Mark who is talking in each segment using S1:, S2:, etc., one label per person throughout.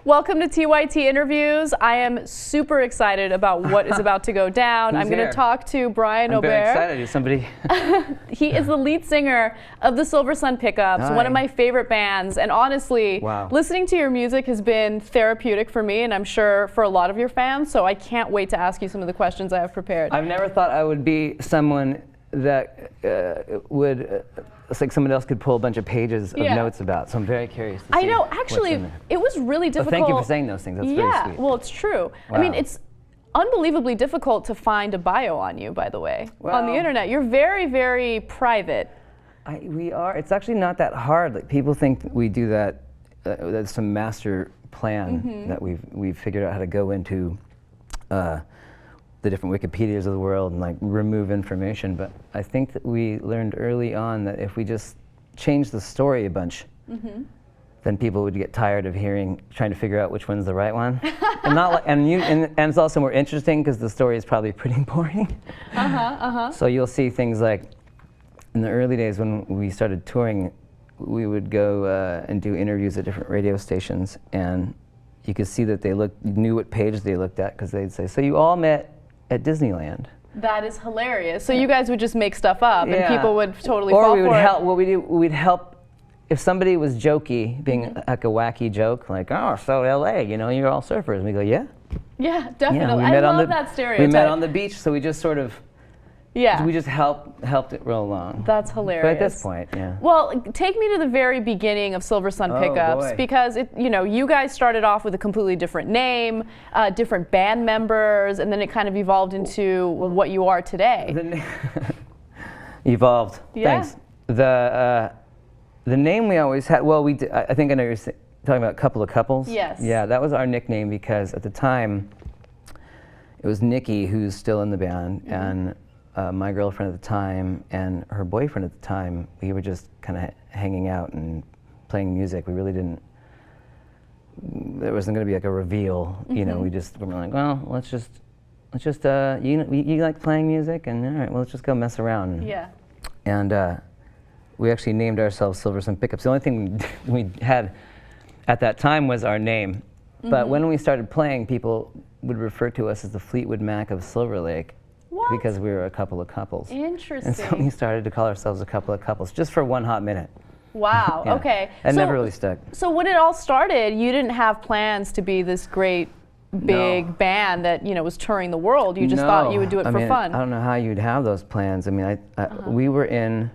S1: Welcome to TYT Interviews. I am super excited about what is about to go down. I'm going to talk to Brian Aubert.
S2: I'm very excited. Somebody.
S1: He is the lead singer of the Silversun Pickups, one of my favorite bands. And honestly, listening to your music has been therapeutic for me, and I'm sure for a lot of your fans. So I can't wait to ask you some of the questions I have prepared.
S2: I've never thought I would be someone that it's like someone else could pull a bunch of pages of notes about, so I'm very curious to see.
S1: I know, actually, it was really difficult.
S2: Well, thank you for saying those things, that's very sweet.
S1: Well, it's true. Wow. I mean, it's unbelievably difficult to find a bio on you, by the way, on the internet. You're very, very private.
S2: We are. It's actually not that hard. Like, people think we do that, that's some master plan that we've figured out how to go into the different Wikipedias of the world and like remove information, but I think that we learned early on that if we just change the story a bunch, then people would get tired of trying to figure out which one's the right one. And it's also more interesting because the story is probably pretty boring. So you'll see things like in the early days when we started touring, we would go and do interviews at different radio stations, and you could see that they knew what page they looked at, because they'd say, "So you all met at Disneyland." That
S1: is hilarious. So you guys would just make stuff up, and people would totally fall for it.
S2: Or we would help. What we do, we'd help if somebody was jokey, being like a wacky joke, like, "Oh, so LA, you know, you're all surfers." And we go, "Yeah."
S1: Yeah, definitely. I love that stereotype.
S2: We met on the beach, so we just sort of. We just helped it roll along.
S1: That's hilarious.
S2: But at this point,
S1: Well, take me to the very beginning of Silversun Pickups, because you guys started off with a completely different name, different band members, and then it kind of evolved into what you are today.
S2: Evolved. Thanks. The name we always had. Well, I think I know you're talking about a couple of couples.
S1: Yes.
S2: Yeah, that was our nickname because at the time it was Nikki, who's still in the band, and my girlfriend at the time and her boyfriend at the time, we were just kind of hanging out and playing music. We really didn't, there wasn't going to be like a reveal, you know, we were like, well, let's just you like playing music, and all right, well, let's just go mess around. And we actually named ourselves Silversun Pickups. The only thing we had at that time was our name. But when we started playing, people would refer to us as the Fleetwood Mac of Silverlake. Because we were a couple of couples.
S1: Interesting.
S2: And so we started to call ourselves a couple of couples, just for one hot minute.
S1: Wow, okay.
S2: And never really stuck.
S1: So when it all started, you didn't have plans to be this great big band that was touring the world. You just thought you would do it for fun.
S2: I don't know how you'd have those plans. I mean, we were in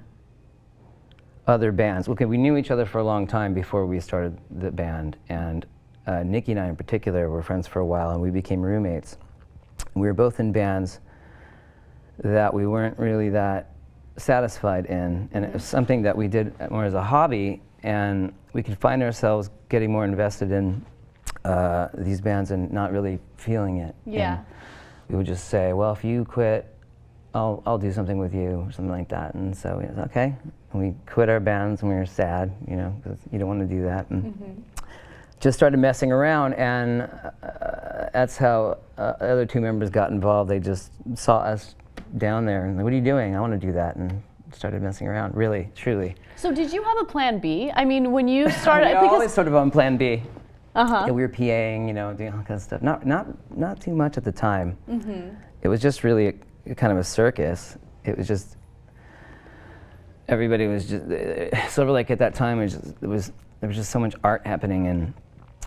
S2: other bands. Okay, we knew each other for a long time before we started the band, and Nikki and I in particular were friends for a while, and we became roommates. We were both in bands that we weren't really that satisfied in, and it was something that we did more as a hobby, and we could find ourselves getting more invested in these bands and not really feeling it. And we would just say, well, if you quit, I'll do something with you, or something like that. And so we said, okay, and we quit our bands, and we were sad, because you don't want to do that. And just started messing around, and that's how other two members got involved. They just saw us down there and like, what are you doing? I want to do that, and started messing around, really, truly.
S1: So did you have a plan B? I mean, when you started,
S2: we were always sort of on plan B.
S1: Yeah,
S2: we were PAing, doing all kinds of stuff. Not too much at the time. It was just really a kind of a circus. It was just everybody was just Silverlake at that time. There was just so much art happening and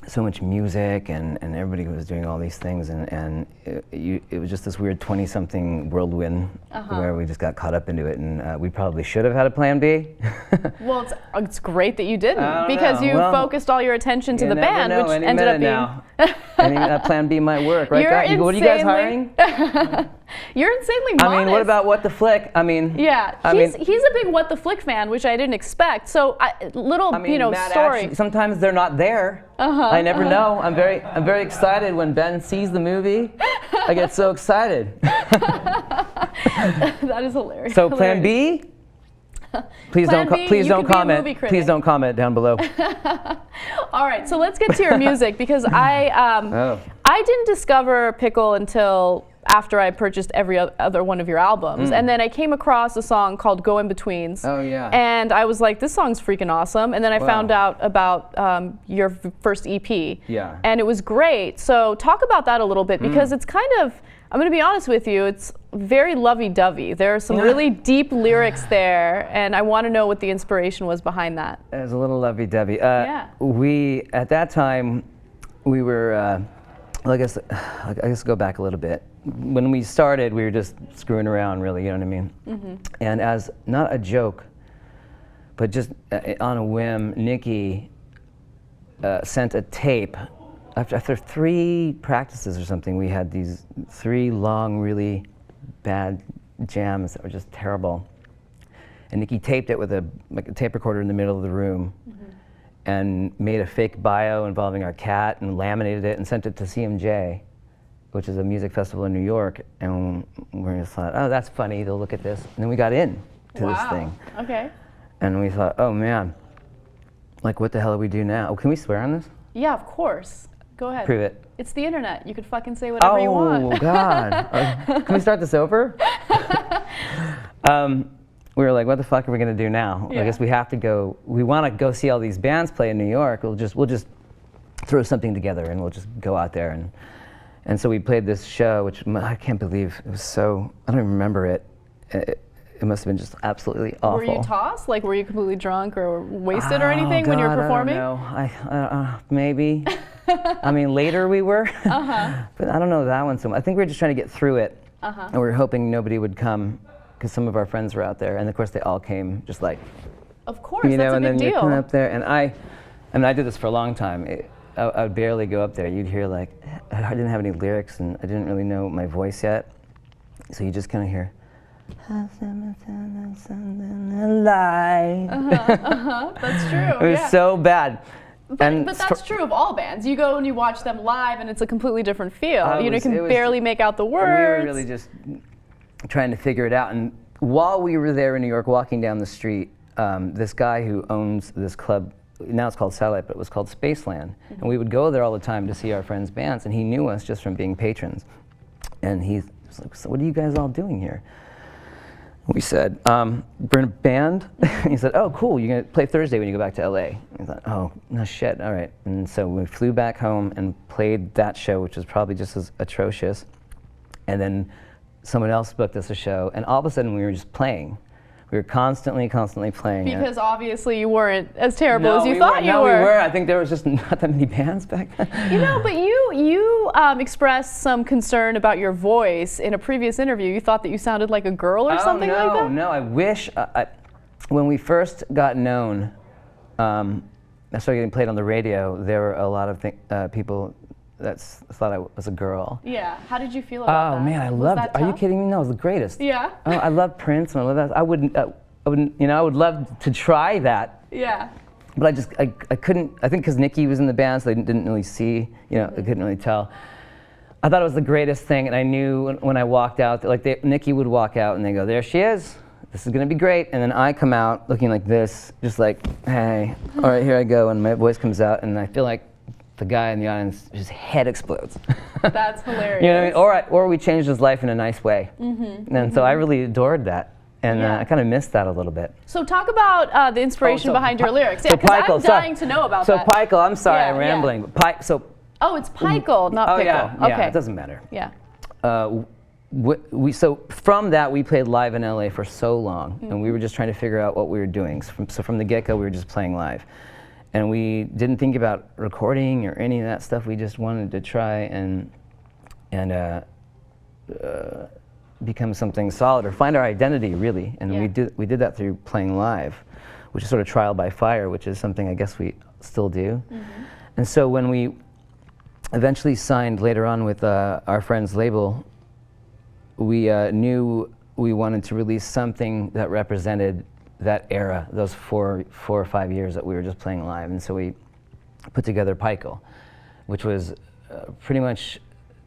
S2: so much music, and everybody was doing all these things, and it was just this weird 20-something whirlwind where we just got caught up into it, and we probably should have had a plan B.
S1: Well, it's great that you didn't, because you focused all your attention to the band, which ended up being...
S2: And that plan B might work, right, guys? What are you guys hiring?
S1: You're insanely modest.
S2: I mean, what about What the Flick? I mean...
S1: Yeah, he's a big What the Flick fan, which I didn't expect. So, story.
S2: Sometimes they're not there. I never know. I'm very excited when Ben sees the movie. I get so excited.
S1: That is hilarious.
S2: So plan B? Please don't comment. Please don't comment down below.
S1: All right, so let's get to your music, because I didn't discover Pickle until after I purchased every other one of your albums. And then I came across a song called Go In Betweens.
S2: Oh, yeah.
S1: And I was like, this song's freaking awesome. And then I found out about your first EP.
S2: Yeah.
S1: And it was great. So talk about that a little bit, because it's kind of, I'm going to be honest with you, it's very lovey-dovey. There are some really deep lyrics there, and I want to know what the inspiration was behind that.
S2: It was a little lovey-dovey. We, at that time, we were, well, I guess go back a little bit. When we started, we were just screwing around, really, you know what I mean? And as, not a joke, but just on a whim, Nikki sent a tape. After 3 practices or something, we had these 3 long, really bad jams that were just terrible. And Nikki taped it with a tape recorder in the middle of the room, and made a fake bio involving our cat and laminated it and sent it to CMJ, which is a music festival in New York. And we just thought, oh, that's funny, they'll look at this. And then we got in to this thing.
S1: Okay.
S2: And we thought, oh man, like what the hell do we do now? Oh, can we swear on this?
S1: Yeah, of course. Go ahead.
S2: Prove it.
S1: It's the internet. You could fucking say whatever you want.
S2: Oh, God. Can we start this over? We were like, what the fuck are we going to do now? I guess we have to go. We want to go see all these bands play in New York. We'll just throw something together and we'll just go out there. And so we played this show, which I can't believe it was so, I don't even remember it. It must have been just absolutely awful.
S1: Were you tossed? Like, were you completely drunk or wasted or anything when you were performing?
S2: I don't know. Maybe. I mean, later we were. But I don't know that one so much. I think we were just trying to get through it. And we were hoping nobody would come, because some of our friends were out there. And of course, they all came, just like.
S1: Of course, that's a big deal.
S2: And then you're coming up there. And I did this for a long time. I would barely go up there. You'd hear, like, I didn't have any lyrics, and I didn't really know my voice yet. So you just kind of hear.
S1: That's true.
S2: It was so bad.
S1: But that's true of all bands. You go and you watch them live, and it's a completely different feel. You can barely make out the words.
S2: We were really just trying to figure it out. And while we were there in New York, walking down the street, this guy who owns this club, now it's called Satellite, but it was called Spaceland. And we would go there all the time to see our friends' bands, and he knew us just from being patrons. And he was like, so what are you guys all doing here? We said, we're in a band. He said, oh, cool, you're going to play Thursday when you go back to LA. We thought, oh, no shit, all right. And so we flew back home and played that show, which was probably just as atrocious. And then someone else booked us a show, and all of a sudden we were just playing. We were constantly playing.
S1: Because obviously you weren't as terrible as you thought you were.
S2: No, we were. I think there was just not that many bands back then.
S1: You know, but you expressed some concern about your voice in a previous interview. You thought that you sounded like a girl or something like that?
S2: No, I wish. When we first got known, I started getting played on the radio, there were a lot of people that thought I was a girl.
S1: Yeah. How did you feel about that?
S2: Oh man, I loved it. Are you kidding me? No, it was the greatest.
S1: Yeah.
S2: Oh, I love Prince, and I love that. I wouldn't, I would love to try that.
S1: Yeah.
S2: But I couldn't. I think because Nikki was in the band, so they didn't really see. I couldn't really tell. I thought it was the greatest thing, and I knew when I walked out, like Nikki would walk out, and they go, "There she is. This is gonna be great." And then I come out looking like this, just like, "Hey, all right, here I go," and my voice comes out, and I feel like the guy in the audience, his head explodes.
S1: That's hilarious.
S2: You know what I mean? Or we changed his life in a nice way. And so I really adored that. And I kind of missed that a little bit.
S1: So talk about the inspiration behind your lyrics. Yeah, because I'm dying to know about that.
S2: So Pikel, I'm sorry, I'm rambling.
S1: Oh, it's Pikel, not Pickle.
S2: Yeah, it doesn't matter.
S1: Yeah.
S2: So from that, we played live in LA for so long, and we were just trying to figure out what we were doing. So from the get-go, we were just playing live. And we didn't think about recording or any of that stuff. We just wanted to try and become something solid or find our identity, really. And we did that through playing live, which is sort of trial by fire, which is something I guess we still do. And so when we eventually signed later on with our friend's label, we knew we wanted to release something that represented that era, those four or 5 years that we were just playing live. And so we put together Pikel, which was pretty much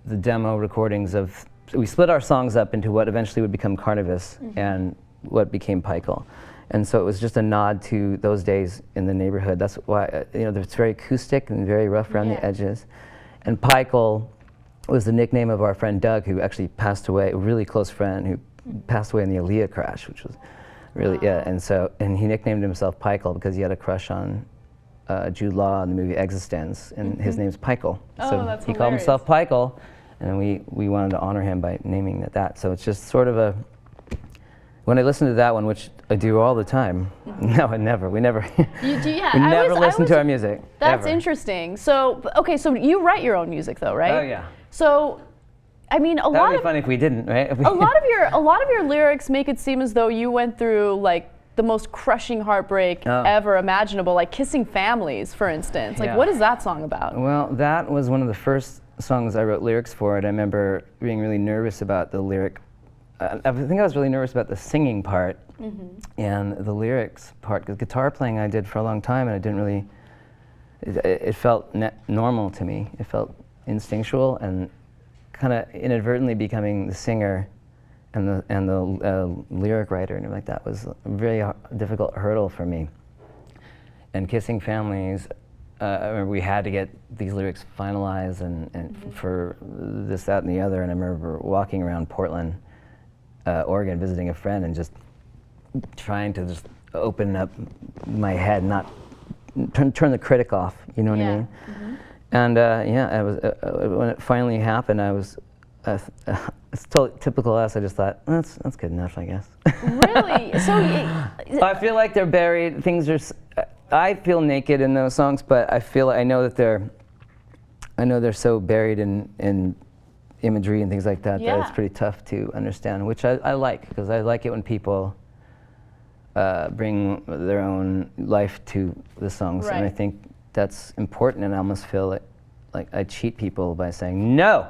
S2: the demo recordings of, we split our songs up into what eventually would become Carnivis and what became Pikel. And so it was just a nod to those days in the neighborhood. That's why, it's very acoustic and very rough around the edges. And Pikel was the nickname of our friend Doug, who actually passed away, a really close friend who passed away in the Aaliyah crash, which was really, and he nicknamed himself Pikel because he had a crush on Jude Law in the movie Existence, and his name's Pikel. So
S1: that's
S2: he called himself Pikel, and we wanted to honor him by naming it that. So it's just sort of a, when I listen to that one, which I do all the time, no, we never listen to our music.
S1: That's
S2: ever.
S1: Interesting. So, okay, so you write your own music though, right?
S2: Oh yeah.
S1: So, I mean, a lot
S2: That'd be funny if we didn't, right?
S1: a lot of your lyrics make it seem as though you went through like the most crushing heartbreak ever imaginable, like kissing families, for instance. Like, what is that song about?
S2: Well, that was one of the first songs I wrote lyrics for, and I remember being really nervous about the lyric. I think I was really nervous about the singing part and the lyrics part, because guitar playing I did for a long time, and I didn't really, it felt normal to me. It felt instinctual, and kind of inadvertently becoming the singer and the lyric writer and everything like that was a very difficult hurdle for me. And kissing families, I remember we had to get these lyrics finalized and for this, that, and the other. And I remember walking around Portland, Oregon, visiting a friend, and just trying to just open up my head, not turn the critic off. You know what I mean? And I was when it finally happened, I was. It's totally typical us. I just thought that's good enough, I guess.
S1: Really? So
S2: I feel like they're buried. Things are. I feel naked in those songs, but I know that they're so buried in imagery and things like that that it's pretty tough to understand. Which I like, because I like it when people bring their own life to the songs, and I think that's important. And I almost feel like I cheat people by saying no.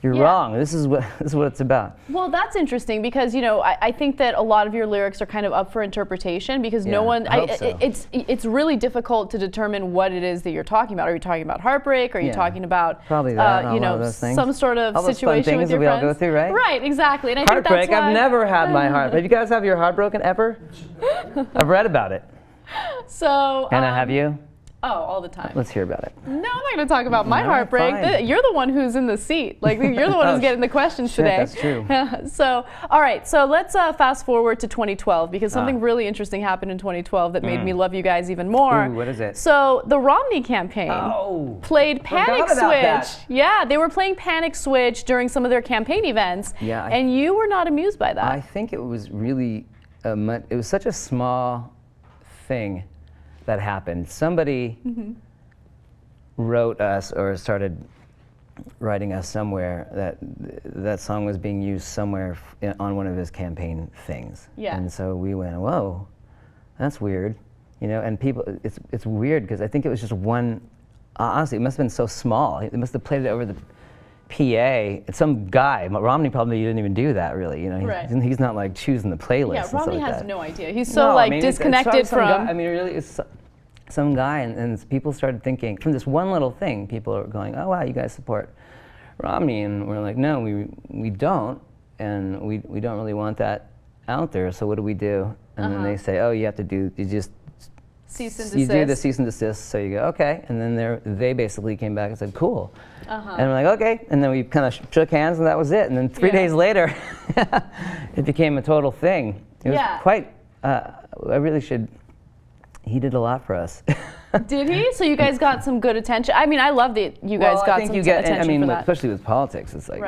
S2: You're wrong. This is what it's about. Well,
S1: that's interesting because I think that a lot of your lyrics are kind of up for interpretation because no one. It's really difficult to determine what it is that you're talking about. Are you talking about heartbreak? Are you talking about
S2: probably that?
S1: Some sort of
S2: all
S1: situation with your
S2: we
S1: friends?
S2: all go through, right?
S1: Right, exactly. And I
S2: heartbreak.
S1: think that's why
S2: I've never had my heart. Have you guys have your heart broken ever? I've read about it.
S1: So.
S2: Anna, have you?
S1: Oh, all the time.
S2: Let's hear about it.
S1: No, I'm not going to talk about my heartbreak. You're the one who's in the seat. Like, you're the one who's getting the questions today.
S2: That's true.
S1: So, all right. So let's fast forward to 2012 because something really interesting happened in 2012 that made me love you guys even more.
S2: Ooh, what is it?
S1: So the Romney campaign played Panic Switch. Yeah, they were playing Panic Switch during some of their campaign events.
S2: Yeah.
S1: And you were not amused by that.
S2: I think it was really, it was such a small thing that happened. Somebody wrote us or started writing us somewhere that song was being used somewhere on one of his campaign things. Yeah. And so we went, whoa, that's weird. And people, it's weird because I think it was just one, honestly, it must have been so small. They must have played it over the PA. Some guy, Romney probably didn't even do that really. He's not like choosing the playlist.
S1: Yeah, Romney has no idea. He's so disconnected from.
S2: Really, it's some guy, and people started thinking from this one little thing. People are going, "Oh wow, you guys support Romney," and we're like, "No, we don't, and we don't really want that out there. So what do we do?" And then they say, "Oh, you just
S1: cease and desist.
S2: You do the cease and desist." So you go, "Okay," and then they basically came back and said, "Cool." And we're like, okay, and then we kind of shook hands, and that was it. And then 3 days later, it became a total thing. It was quite. I really should. He did a lot for us.
S1: Did he? So you guys got some good attention. I mean, I love that you guys got some attention for that.
S2: Especially with politics, it's like,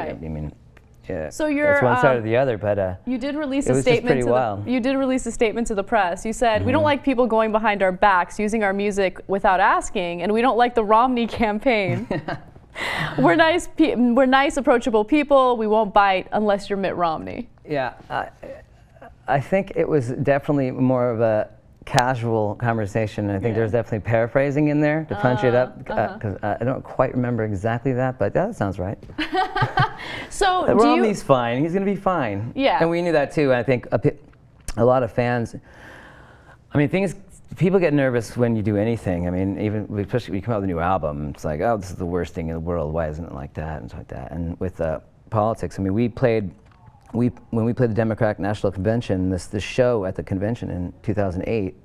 S2: yeah.
S1: So you're
S2: it's one side or the other, but
S1: you did release a statement. You did release a statement to the press. You said we don't like people going behind our backs using our music without asking, and we don't like the Romney campaign. We're nice, approachable people. We won't bite unless you're Mitt Romney.
S2: Yeah, I think it was definitely more of a casual conversation. I think there's definitely paraphrasing in there to punch it up because I don't quite remember exactly that, but that sounds right.
S1: So
S2: Romney's fine. He's going to be fine. Yeah, and we knew that too. I think a lot of fans. I mean, people get nervous when you do anything. I mean, especially when you come out with a new album, it's like, oh, this is the worst thing in the world. Why isn't it like that? And stuff like that. And with politics, I mean, when we played the Democratic National Convention, this show at the convention in 2008,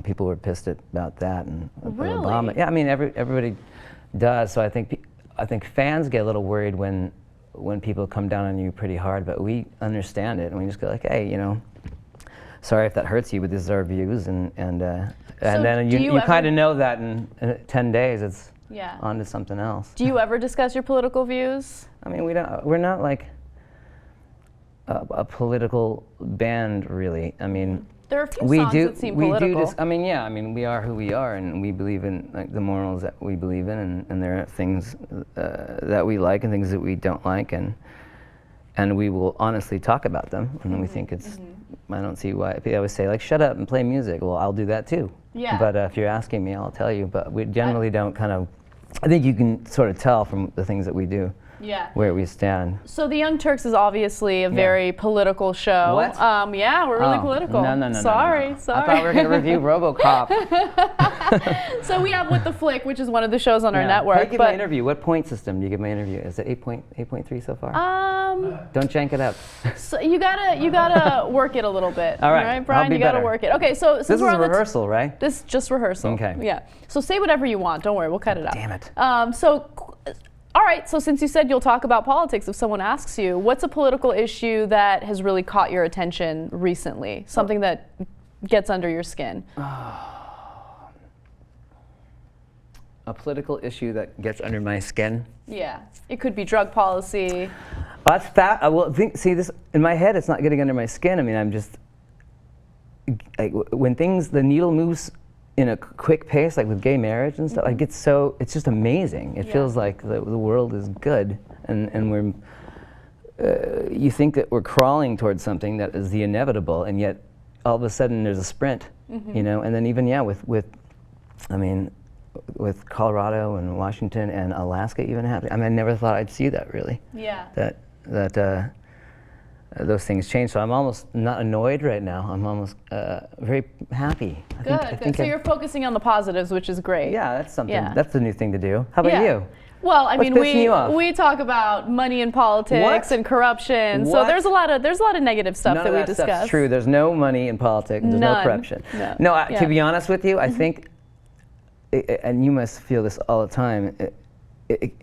S2: people were pissed about that and Obama. Yeah, I mean, everybody does. So I think I think fans get a little worried when people come down on you pretty hard, but we understand it and we just go like, hey, sorry if that hurts you, but these are our views, and then you kind of know that in 10 days it's on to something else.
S1: Do you ever discuss your political views?
S2: I mean, we're not like a political band, really. I mean,
S1: there are a few songs that seem political.
S2: We are who we are, and we believe in like the morals that we believe in, and there are things that we like and things that we don't like, and we will honestly talk about them, and we think it's. I don't see why people always say like, shut up and play music. Well, I'll do that too.
S1: Yeah.
S2: But if you're asking me, I'll tell you. But we generally don't kind of. I think you can sort of tell from the things that we do.
S1: Yeah.
S2: Where we stand.
S1: So the Young Turks is obviously a very political show.
S2: What?
S1: Yeah, we're really political.
S2: No.
S1: Sorry.
S2: I thought we were going to review RoboCop.
S1: So we have With the Flick, which is one of the shows on our network.
S2: How do you give my interview? What point system do you give my interview? Is it 8.3 so far? Don't jank it up.
S1: So you gotta work it a little bit.
S2: All right,
S1: Brian, you gotta work it. Okay, so
S2: this is a rehearsal, right?
S1: This is just rehearsal.
S2: Okay.
S1: Yeah. So say whatever you want. Don't worry, we'll cut it out.
S2: Damn it.
S1: All right, so since you said you'll talk about politics, if someone asks you, what's a political issue that has really caught your attention recently? Something that gets under your skin?
S2: A political issue that gets under my skin?
S1: Yeah, it could be drug policy.
S2: That's fat. See, this in my head, it's not getting under my skin. I mean, I'm just, when the needle moves in a quick pace, like with gay marriage and stuff, it's just amazing. It feels like the world is good, and we're, you think that we're crawling towards something that is the inevitable, and yet all of a sudden there's a sprint, and then even with Colorado and Washington and Alaska even happening. I mean, I never thought I'd see that really.
S1: Yeah.
S2: That those things change. So I'm almost not annoyed right now. I'm almost very happy.
S1: Good. So you're focusing on the positives, which is great.
S2: Yeah, that's something. Yeah. That's the new thing to do. How about you?
S1: Well, I mean, we talk about money in politics and corruption. So there's a lot of negative stuff that we discuss.
S2: That's true. There's no money in politics. There's no corruption. No. To be honest with you, I think, and you must feel this all the time. It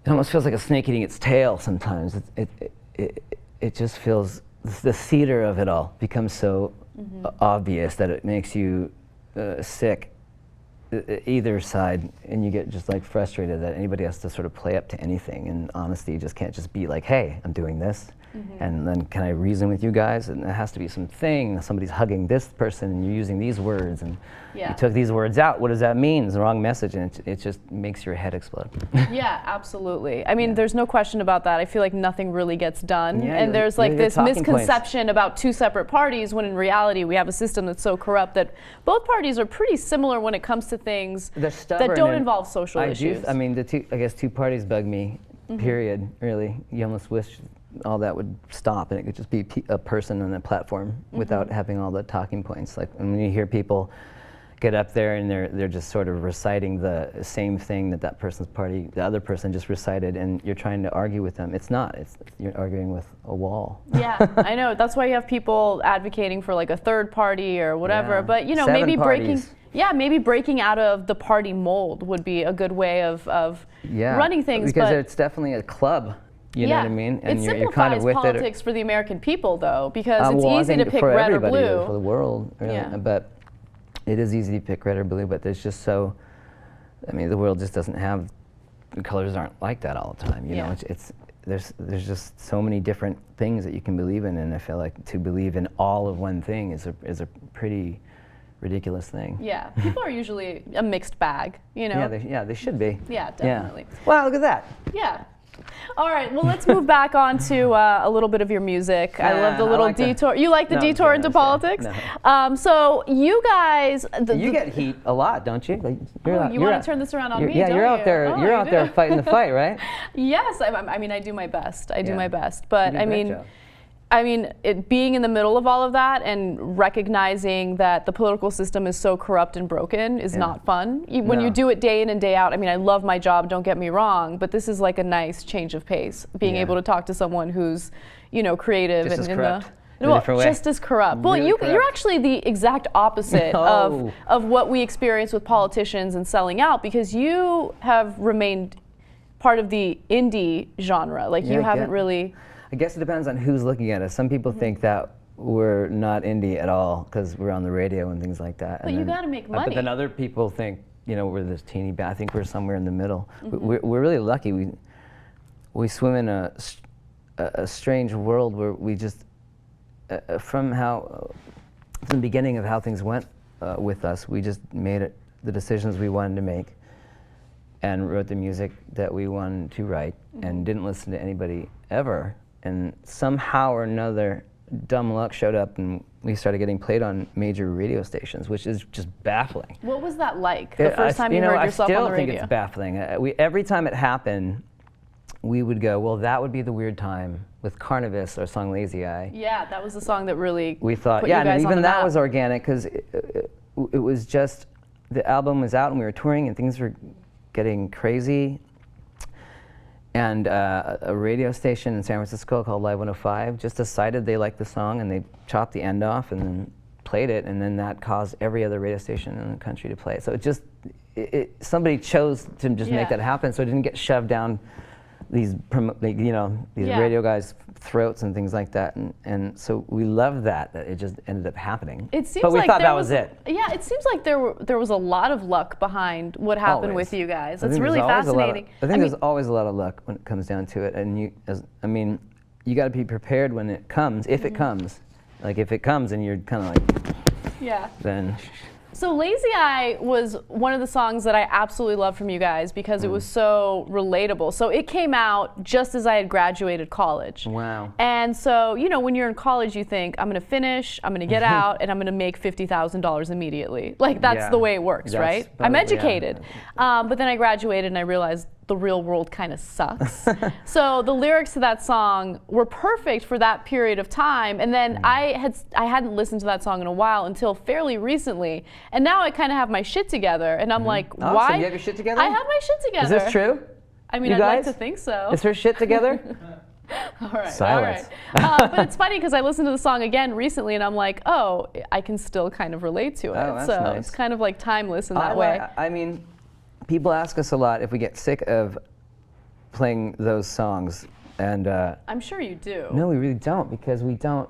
S2: almost feels like a snake eating its tail sometimes. It just feels, the theater of it all becomes so obvious that it makes you sick, either side, and you get just like frustrated that anybody has to sort of play up to anything, and honesty just can't just be like, hey, I'm doing this, and then can I reason with you guys? And there has to be something, somebody's hugging this person and you're using these words, and you took these words out, what does that mean? It's the wrong message, and it just makes your head explode.
S1: Yeah, absolutely. I mean, there's no question about that. I feel like nothing really gets done, and there's like this misconception about two separate parties, when in reality we have a system that's so corrupt that both parties are pretty similar when it comes to things that don't involve social issues.
S2: I mean, I guess two parties bug me, period, really. You almost wish all that would stop and it could just be a person on a platform without having all the talking points. Like when you hear people get up there and they're just sort of reciting the same thing that person's party, the other person just recited, and you're trying to argue with them. It's not. You're arguing with a wall.
S1: Yeah, I know. That's why you have people advocating for like a third party or whatever. But maybe breaking out of the party mold would be a good way of running things.
S2: Because it's definitely a club. You know what I mean?
S1: And you're kind of with politics for the American people, though, because it's easy to pick red or blue.
S2: For the world, really. But it is easy to pick red or blue, but there's just the world just doesn't have, the colors aren't like that all the time. You know, there's just so many different things that you can believe in, and I feel like to believe in all of one thing is a pretty ridiculous thing.
S1: Yeah, people are usually a mixed bag, you know?
S2: Yeah, they should be.
S1: Yeah, definitely.
S2: Yeah. Wow, look at that.
S1: Yeah. All right, well, let's move back on to a little bit of your music. I love the little detour. You like the detour into politics?
S2: No.
S1: So you guys...
S2: you get heat a lot, don't you? Like,
S1: you want to turn this around on me,
S2: yeah,
S1: don't
S2: you're out there.
S1: Oh,
S2: you're out there fighting the fight, right?
S1: Yes, I mean, I do my best. I do my best. But being in the middle of all of that and recognizing that the political system is so corrupt and broken is not fun. When you do it day in and day out, I mean, I love my job, don't get me wrong, but this is like a nice change of pace. Being able to talk to someone who's, creative
S2: just
S1: and
S2: just
S1: as corrupt. Well, you're actually the exact opposite of what we experience with politicians and selling out, because you have remained part of the indie genre. Like you haven't really.
S2: I guess it depends on who's looking at us. Some people think that we're not indie at all because we're on the radio and things like that.
S1: But you got to make money.
S2: But then other people think, you know, we're this teeny bit. I think we're somewhere in the middle. We're really lucky. We swim in a strange world where we just, from the beginning of how things went with us, we just made the decisions we wanted to make and wrote the music that we wanted to write and didn't listen to anybody ever. And somehow or another, dumb luck showed up and we started getting played on major radio stations, which is just baffling.
S1: What was that like, the first time you heard yourself on the radio?
S2: I still think it's baffling. Every time it happened, we would go, well, that would be the weird time with Carnivis, our song Lazy Eye.
S1: Yeah, that was the song that really
S2: we thought,
S1: put you guys
S2: and even
S1: on the
S2: that
S1: map.
S2: was organic because it was just, the album was out and we were touring and things were getting crazy. And a radio station in San Francisco called Live 105 just decided they liked the song and they chopped the end off and then played it, and then that caused every other radio station in the country to play it. So it just, somebody chose to just make that happen, so it didn't get shoved down these radio guys' throats and things like that, and so we loved that it just ended up happening.
S1: It seems
S2: but we
S1: like
S2: thought that was it.
S1: Yeah, it seems like there was a lot of luck behind what happened with you guys. It's really fascinating.
S2: I think there's always a lot of luck when it comes down to it, and you got to be prepared when it comes, if it comes. Like if it comes and you're kind of like, then.
S1: So Lazy Eye was one of the songs that I absolutely loved from you guys because it was so relatable. So it came out just as I had graduated college.
S2: Wow.
S1: And so, you know, when you're in college, you think, I'm going to finish, I'm going to get out, and I'm going to make $50,000 immediately. Like, that's the way it works, right? I'm educated. But then I graduated and I realized the real world kind of sucks. So the lyrics to that song were perfect for that period of time. And then I hadn't listened to that song in a while until fairly recently. And now I kind of have my shit together. And I'm like, why?
S2: So you have your shit together?
S1: I have my shit together.
S2: Is this true?
S1: I mean, I'd like to think so.
S2: Is her shit together?
S1: All right.
S2: Silence.
S1: All right. But it's funny because I listened to the song again recently and I'm like, oh, I can still kind of relate to it.
S2: Oh, that's
S1: so
S2: nice.
S1: it's kind of like timeless in that way.
S2: I mean, people ask us a lot if we get sick of playing those songs, and
S1: I'm sure you do.
S2: No, we really don't, because we don't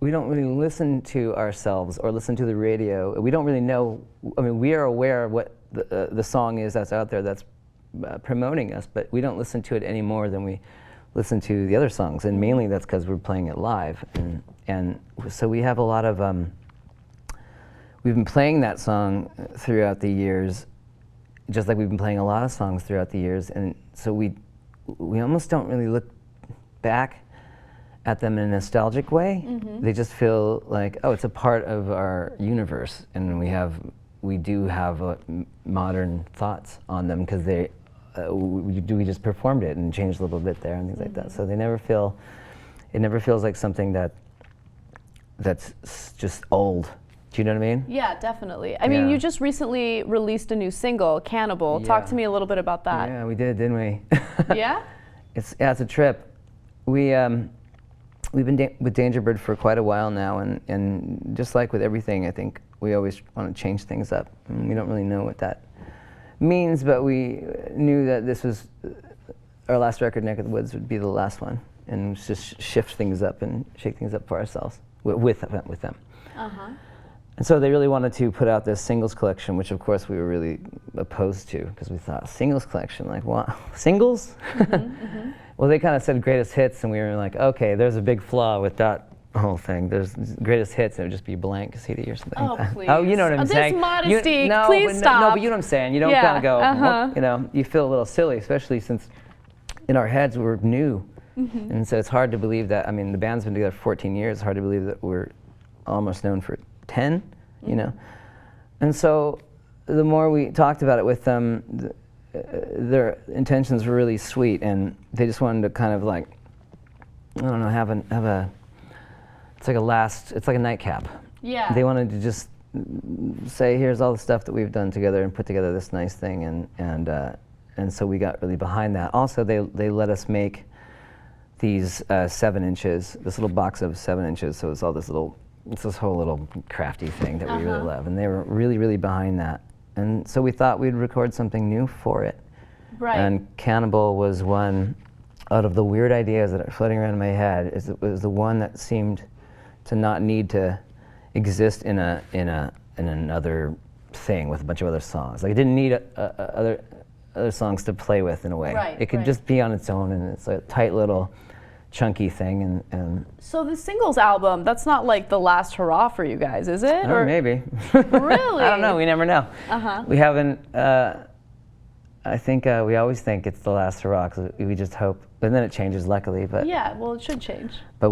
S2: really listen to ourselves or listen to the radio. We don't really know. I mean, we are aware of what the song is that's out there that's promoting us, but we don't listen to it any more than we listen to the other songs, and mainly that's because we're playing it live, and so we have a lot of. We've been playing that song throughout the years, just like we've been playing a lot of songs throughout the years, and so we almost don't really look back at them in a nostalgic way. They just feel like, oh, it's a part of our universe, and we do have modern thoughts on them because we just performed it and changed a little bit there and things like that. So it never feels like something that's just old. Do you know what I mean?
S1: Yeah, definitely. I mean, you just recently released a new single, Cannibal. Talk to me a little bit about that.
S2: Yeah, we did, didn't we?
S1: Yeah?
S2: It's a trip. We've been with Dangerbird for quite a while now, and just like with everything, I think we always want to change things up. And we don't really know what that means, but we knew that this was our last record, Neck of the Woods, would be the last one, and just shift things up and shake things up for ourselves with them. And so they really wanted to put out this singles collection, which of course we were really opposed to, because we thought, singles collection, like what? Singles? Well, they kind of said greatest hits, and we were like, okay, there's a big flaw with that whole thing. There's greatest hits, and it would just be blank CD or something like that.
S1: Please.
S2: Oh, you know what I'm saying?
S1: This modesty,
S2: no,
S1: please stop.
S2: No, but you know what I'm saying. You don't kind of go, what, you know, you feel a little silly, especially since in our heads we're new. And so it's hard to believe that, I mean, the band's been together for 14 years. It's hard to believe that we're almost known for 10, you know? And so the more we talked about it with them, their intentions were really sweet, and they just wanted to kind of like, I don't know, have a, it's like a nightcap.
S1: Yeah.
S2: They wanted to just say, here's all the stuff that we've done together and put together this nice thing, and so we got really behind that. Also, they let us make these 7 inches, this little box of 7 inches, so it's all this whole little crafty thing that we really love, and they were really, really behind that. And so we thought we'd record something new for it.
S1: Right.
S2: And Cannibal was one out of the weird ideas that are floating around in my head. It was the one that seemed to not need to exist in another thing with a bunch of other songs. Like it didn't need other songs to play with in a way.
S1: Right,
S2: it could just be on its own, and it's a tight little chunky thing. And
S1: so the singles album, that's not like the last hurrah for you guys, is it?
S2: or maybe.
S1: Really?
S2: I don't know. We never know.
S1: Uh-huh.
S2: We haven't. I think we always think it's the last hurrah, 'cause we just hope, but then it changes, luckily. But
S1: yeah, well, it should change.
S2: But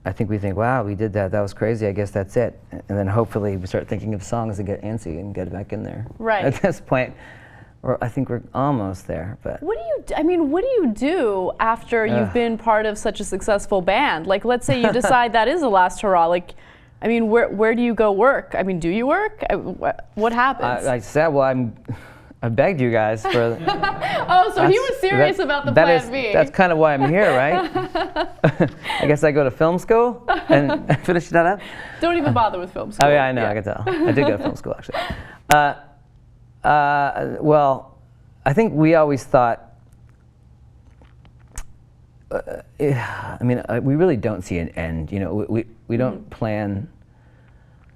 S2: I think we think, wow, we did that. That was crazy. I guess that's it. And then hopefully we start thinking of songs that get antsy and get back in there.
S1: Right.
S2: At this point, I think we're almost there. But
S1: what do you do after you've been part of such a successful band? Like, let's say you decide that is the last hurrah. Like, I mean, where do you go work? I mean, do you work? What happens?
S2: I said, well, I begged you guys for.
S1: Oh, so he was serious about the plan B.
S2: That's kind of why I'm here, right? I guess I go to film school and finish that up.
S1: Don't even bother with film school.
S2: Oh yeah, I know. Yeah. I can tell. I did go to film school, actually. Well, I think we always thought. I mean, we really don't see an end. You know, we don't plan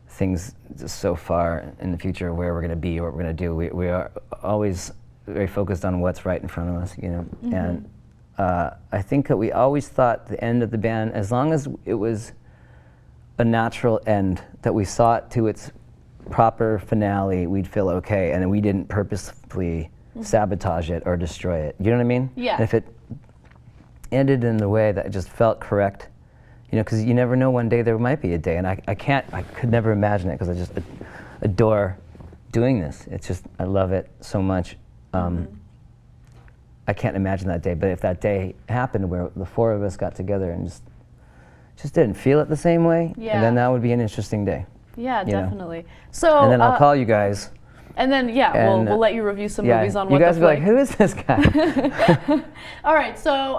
S2: things just so far in the future where we're going to be or what we're going to do. We are always very focused on what's right in front of us, you know. And I think that we always thought the end of the band, as long as it was a natural end, that we saw it to its proper finale, we'd feel okay, and we didn't purposefully sabotage it or destroy it. You know what I mean?
S1: Yeah.
S2: And if it ended in the way that just felt correct, you know, because you never know, one day there might be a day, and I could never imagine it, because I just adore doing this. It's just, I love it so much. I can't imagine that day, but if that day happened where the four of us got together and just didn't feel it the same way, and then that would be an interesting day.
S1: Yeah, definitely.
S2: Know?
S1: So,
S2: and then I'll call you guys.
S1: And then, we'll let you review some movies on What
S2: You guys
S1: the
S2: will be like, who is this guy?
S1: All right, so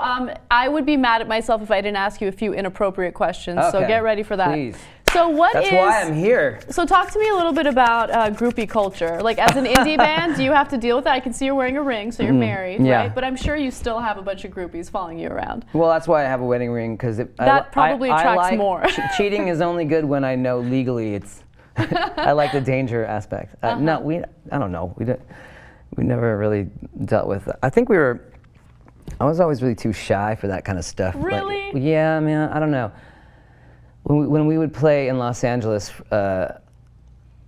S1: I would be mad at myself if I didn't ask you a few inappropriate questions, so get ready for that.
S2: Please.
S1: So
S2: That's why I'm here.
S1: So talk to me a little bit about Groupie Culture. Like, as an indie band, do you have to deal with that? I can see you're wearing a ring, so you're married, right? But I'm sure you still have a bunch of groupies following you around.
S2: Well, that's why I have a wedding ring, because
S1: that probably attracts more.
S2: Cheating is only good when I know legally it's. I like the danger aspect. No, I don't know. We never really dealt with it. I think I was always really too shy for that kind of stuff.
S1: Really?
S2: Like, yeah, I mean, I don't know. When we would play in Los Angeles, and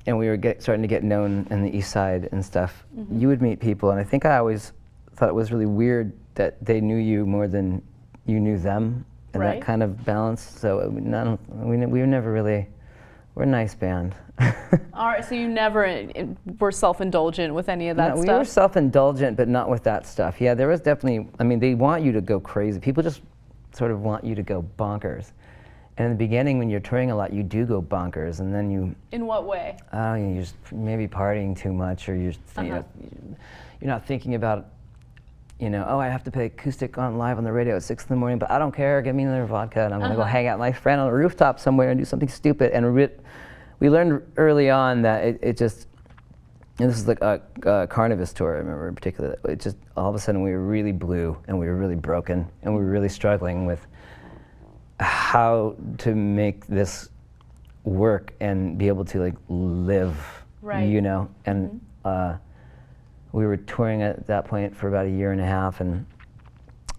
S2: we were starting to get known in the East Side and stuff, you would meet people, and I think I always thought it was really weird that they knew you more than you knew them, and that kind of balance. So we were never really. We're a nice band.
S1: All right, so you never were self-indulgent with any of that stuff?
S2: We were self-indulgent, but not with that stuff. Yeah, there was definitely, I mean, they want you to go crazy. People just sort of want you to go bonkers. And in the beginning, when you're touring a lot, you do go bonkers, and then you...
S1: In what way?
S2: You're just maybe partying too much, or you're not thinking about, I have to play acoustic live on the radio at 6 in the morning, but I don't care, give me another vodka, and I'm going to go hang out with my friend on a rooftop somewhere and do something stupid. And we learned early on that it just, and this is like a Carnivus tour, I remember in particular, it just, all of a sudden we were really blue, and we were really broken, and we were really struggling with how to make this work and be able to like live, and we were touring at that point for about 1.5 years, and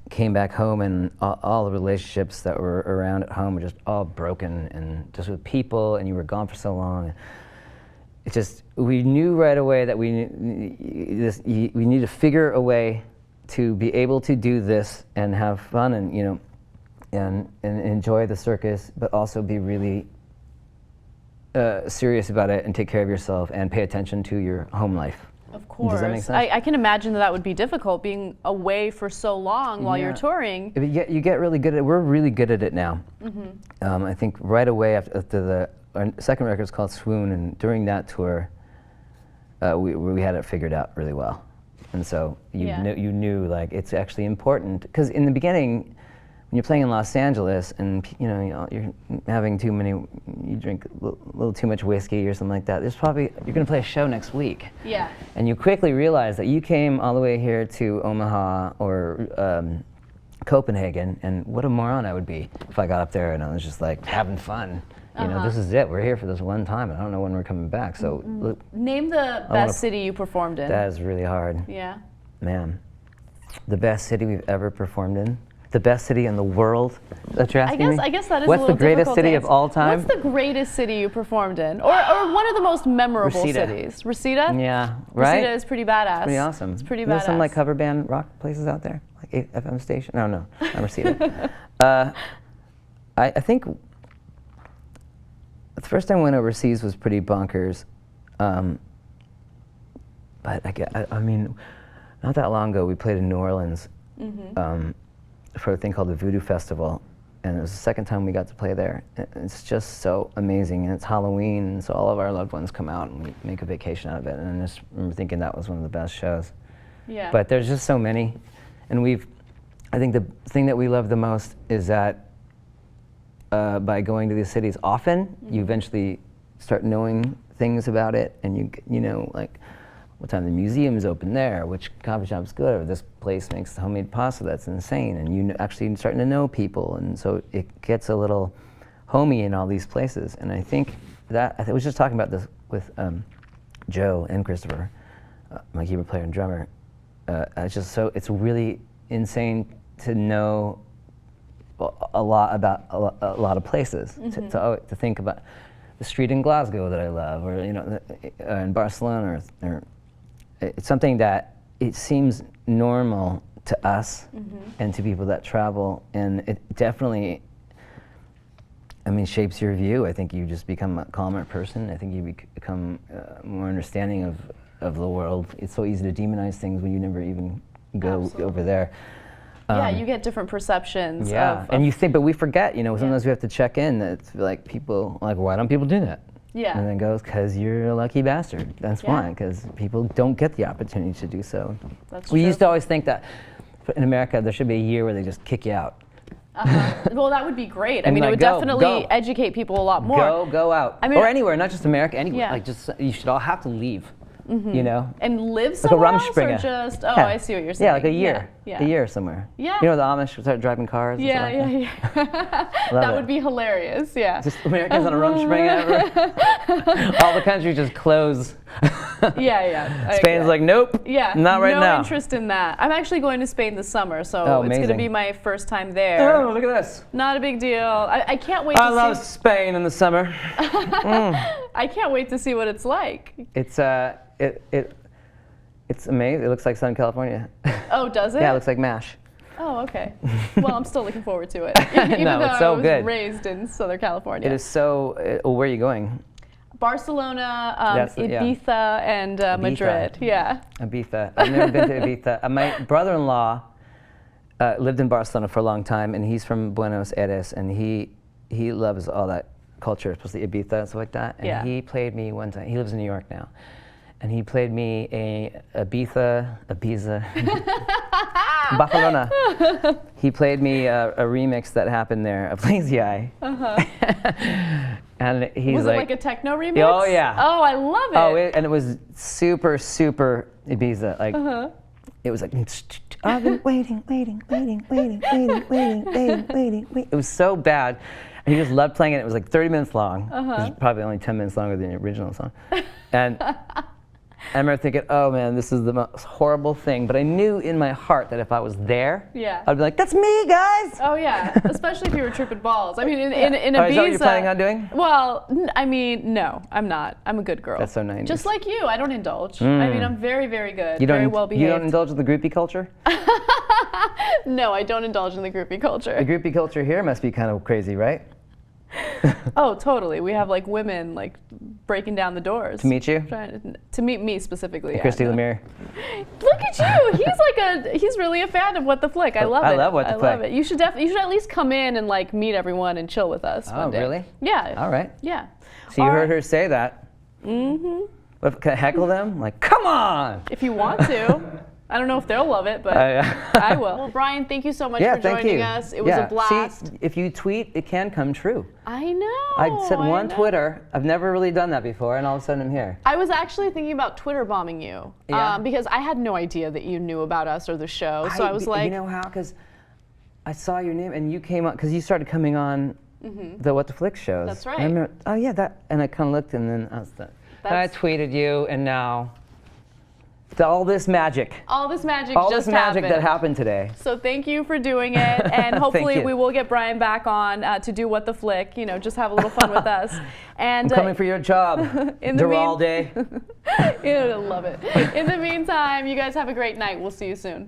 S2: came back home, and all the relationships that were around at home were just all broken, and just with people, and you were gone for so long. It just, we knew right away that we need to figure a way to be able to do this and have fun, and and enjoy the circus, but also be really serious about it and take care of yourself and pay attention to your home life.
S1: Of course.
S2: Does that make sense?
S1: I can imagine that would be difficult, being away for so long while you're touring.
S2: You get really good at it. We're really good at it now. I think right away after our second record is called Swoon, and during that tour, we had it figured out really well. And so you knew like it's actually important, because in the beginning, you're playing in Los Angeles, and you're having too many, you drink a little too much whiskey or something like that. There's probably, you're going to play a show next week.
S1: Yeah.
S2: And you quickly realize that you came all the way here to Omaha or Copenhagen, and what a moron I would be if I got up there and I was just like having fun. This is it. We're here for this one time, and I don't know when we're coming back. So
S1: name the best city you performed in.
S2: That is really hard.
S1: Yeah.
S2: Man, the best city we've ever performed in. The best city in the world that you're asking me?
S1: I guess that is
S2: What's
S1: a little
S2: the greatest
S1: difficult
S2: city
S1: to
S2: of all time?
S1: What's the greatest city you performed in? Or one of the most memorable cities? Reseda?
S2: Yeah, right?
S1: Reseda is pretty badass.
S2: Pretty awesome.
S1: It's pretty badass.
S2: There's some like cover band rock places out there, like FM station. No, not Reseda. I think the first time I went overseas was pretty bonkers. But I mean, not that long ago, we played in New Orleans. For a thing called the Voodoo Festival, and it was the second time we got to play there. It's just so amazing, and it's Halloween, and so all of our loved ones come out and we make a vacation out of it, and I just remember thinking that was one of the best shows.
S1: Yeah.
S2: But there's just so many, and I think the thing that we love the most is that by going to these cities often, you eventually start knowing things about it, and you know, like, what time the museum is open there, which coffee shop's good, or this place makes homemade pasta that's insane, and you actually starting to know people, and so it gets a little homey in all these places. And I think that, I was just talking about this with Joe and Christopher, my keyboard player and drummer. It's really insane to know a lot about a lot of places, to think about the street in Glasgow that I love, or in Barcelona, or it's something that it seems normal to us and to people that travel, and it definitely, shapes your view. I think you just become a calmer person. I think you become more understanding of the world. It's so easy to demonize things when you never even go over there.
S1: Yeah, you get different perceptions.
S2: Yeah, and you think, but we forget, sometimes we have to check in that, like, people, like, why don't people do that?
S1: Yeah.
S2: And then goes, because you're a lucky bastard. That's why, because people don't get the opportunity to do so.
S1: That's
S2: we
S1: true.
S2: used to always think that in America there should be a year where they just kick you out.
S1: Well, that would be great.
S2: And
S1: it
S2: like,
S1: would definitely educate people a lot more.
S2: Go out. Or anywhere, not just America, anywhere.
S1: Yeah.
S2: Like, just, you should all have to leave. And
S1: live somewhere else, or
S2: Rumspringa.
S1: just, I see what you're saying.
S2: Yeah, like a year.
S1: Yeah.
S2: A year somewhere.
S1: Yeah.
S2: The Amish start driving cars.
S1: Yeah. That would be hilarious, yeah.
S2: Just Americans on a Rumspringa. All the countries just close.
S1: Yeah.
S2: Spain's like, nope.
S1: Yeah.
S2: Not right now.
S1: No interest in that. I'm actually going to Spain this summer, so it's going to be my first time there.
S2: Oh, look at this.
S1: Not a big deal. I can't wait
S2: I love Spain in the summer.
S1: I can't wait to see what it's like.
S2: It's amazing. It looks like Southern California.
S1: Oh, does it?
S2: Yeah, it looks like MASH.
S1: Oh, okay. Well, I'm still looking forward to it. Even
S2: No,
S1: though
S2: it's so
S1: I was
S2: good.
S1: raised in Southern California.
S2: It is so. Where are you going?
S1: Barcelona,
S2: Yeah.
S1: Ibiza, and Madrid. Yeah.
S2: Ibiza. I've never been to Ibiza. My brother-in-law lived in Barcelona for a long time, and he's from Buenos Aires, and he loves all that culture, especially Ibiza and stuff like that. And he played me one time. He lives in New York now. And he played me Ibiza, Barcelona. He played me a remix that happened there of Lazy Eye. And he's
S1: was it like a techno remix?
S2: Oh yeah.
S1: Oh, I love it.
S2: Oh, and it was super, super Ibiza. Like, it was like, I've been waiting. It was so bad. And he just loved playing it. It was like 30 minutes long. It was probably only 10 minutes longer than the original song. And I remember thinking, oh man, this is the most horrible thing. But I knew in my heart that if I was there, I'd be like, that's me, guys.
S1: Oh yeah, especially if you were tripping balls. I mean, in Ibiza.
S2: Is that what you're planning on doing?
S1: Well, no, I'm not. I'm a good girl.
S2: That's so nice.
S1: Just like you, I don't indulge. I mean, I'm very, very good. Very well behaved.
S2: You don't indulge in the groupie culture?
S1: No, I don't indulge in the groupie culture.
S2: The groupie culture here must be kind of crazy, right?
S1: Oh, totally. We have like women like breaking down the doors.
S2: To meet you?
S1: To meet me specifically.
S2: Christy Lemire.
S1: Look at you. He's really a fan of What the Flick. I love it.
S2: I love What the Flick.
S1: I love it. You should at least come in and like meet everyone and chill with us one day.
S2: Oh, really?
S1: Yeah.
S2: All right.
S1: Yeah.
S2: So you heard her say that. But can I heckle them? Like, come on!
S1: If you want to. I don't know if they'll love it, but I will. Well, Brian, thank you so much for joining us. It was a blast.
S2: See, if you tweet, it can come true.
S1: I know.
S2: I said one Twitter. I've never really done that before, and all of a sudden I'm here.
S1: I was actually thinking about Twitter bombing you because I had no idea that you knew about us or the show. So I was like,
S2: you know how? Because I saw your name, and you came on because you started coming on the What the Flick shows.
S1: That's right.
S2: And I remember, oh yeah, that. And I kind of looked, and then I tweeted you, and now. All this magic.
S1: All this magic
S2: All
S1: just
S2: this magic
S1: happened.
S2: that happened today.
S1: So thank you for doing it, and hopefully we will get Brian back on to do What the Flick. You know, just have a little fun with us. And
S2: I'm coming for your job. All day.
S1: I love it. In the meantime, you guys have a great night. We'll see you soon.